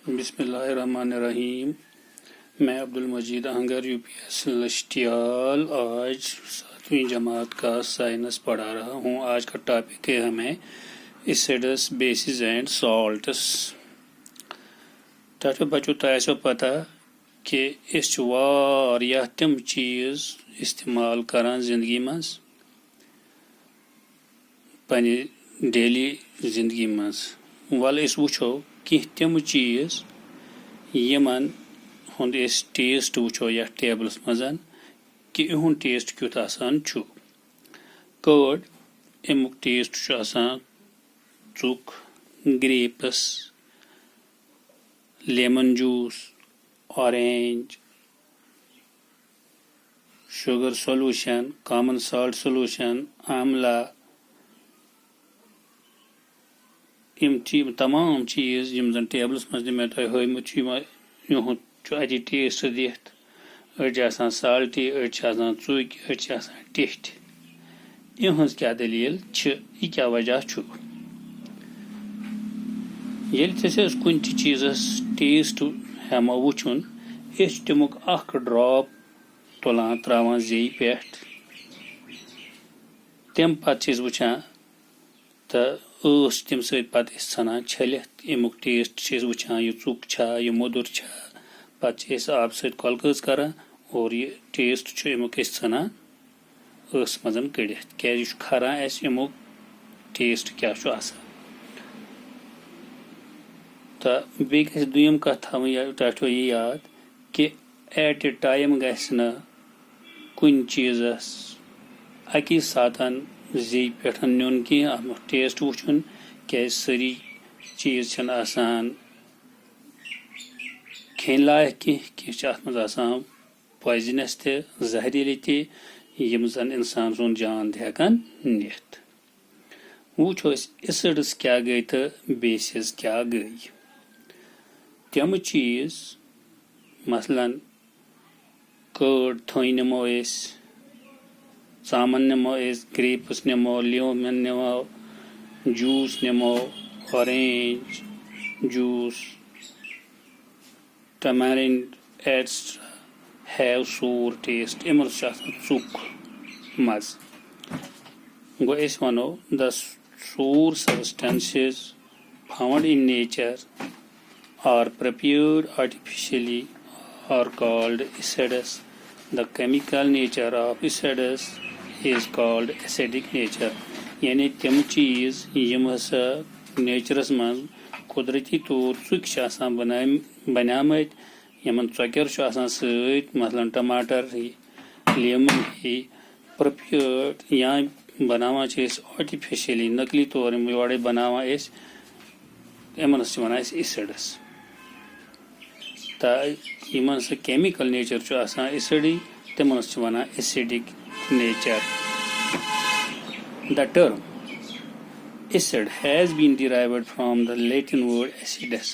बिस्मिल्लाहिर्रहमानिर्रहीम। मैं अब्दुल मजीद a hunger UPS लश्टियाल आज 7वीं जमात का साइंस पढ़ा रहा हूँ। आज का टॉपिक है हमें एसिड्स, बेसिस एंड सॉल्ट्स। तो बच्चों तो पता कि इस वारियाह तम चीज़ इस्तेमाल करान जिंदगी मज पन्ने डेली जिंदगी मज। वल इस वुछो कि तम चीज़ यमन हुंद इस टेस्ट वुछो या टेबल्स मजन कि इहुंद टेस्ट क्युत आसान छु। कर्ड अमुक टेस्ट छु आसान चुक, grapes, lemon juice, orange, sugar solution, common salt solution, Amla, तमाम चीज़ यम जन टेबल्स मज मे तुम हमुत युहुद अति टेस्ट दिथ। अड़ आसान साल्टी, अड़ चुक, अड़ टिठ। इहज क्या दलील यह क्या वजह छु। ये कुन चीज़स टेस्ट हेमो वुचुन तमुक अख ड्रॉप तुलान त्रावान जे पे तम पे वुचान तो तम सनान छलित अमुक टेस्ट वुचान यह चुक छा यह मोदुर छा पे आब सलकस करान और यह टेस्ट अमुक सनान मजन कड़ित क्या खरान अमुक टेस्ट क्या तो बे दुयम कथ थो यह याद कि एट ए टाइम गन कुन चीज़स अकी सातन जे पे नुन की टेस्ट वुचुन क्या सारी चीज़ छन आसान खेन लायक की अत मज पॉइजनस ते जहरीली ते यम जन इंसान सुन जान हेकान निथ। वुचो एसिड्स क्या गई तो बेसिस क्या गई। तम चीज़ मसलन कर्ड थोई नमो चामन नमो ग्रेप्स नमो, लेमन नमो, जूस नमो, orange juice, tamarind etcetera have sour taste इमन चुक मज। गो वनो the sour substances found in nature are prepared artificially are called acids. The chemical nature of acids is called acidic nature. यानी तम चीज़ यम हसा नेचरस मज कुदरती तौर चुक बनामत यमन चौकर सत मसलन टमाटर लेमन प्रिपेयर्ड या बनावान आर्टिफिशियली नकली तौर योड़े बनावान यमन वन एसिड्स। यमन केमिकल नेचर एसिडी तमन वन acidic nature. The term acid has been derived from the Latin word acidus.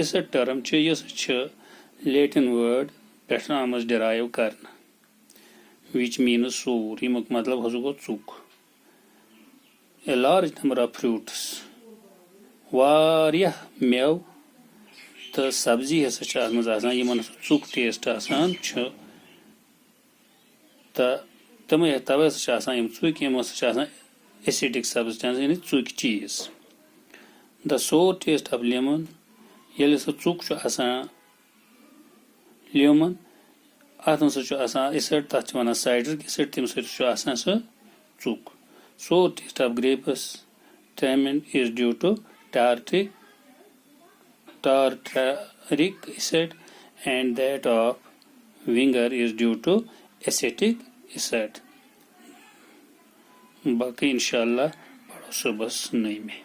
इस टर्म Latin word पे आमज derive करना which means sour यमुक मतलब हज गो चुक। A large number of fruits वारियाह मेव तो सब्जी हसा यमन चुक टेस्ट तम तवे चुक यम एसिडिक सब्सटेंस यानी चुक चीज़। The sour taste of lemon ये चुक लेमन अत एसिड तथ वन साइड्रिक एसिड तम सह चुक। सोर टेस्ट ऑफ ग्रेप्स टैमिन is due to tartaric acid and that of vinegar is due to acetic acid। बाकी इंशाल्लाह पढ़ो सुबह नई में।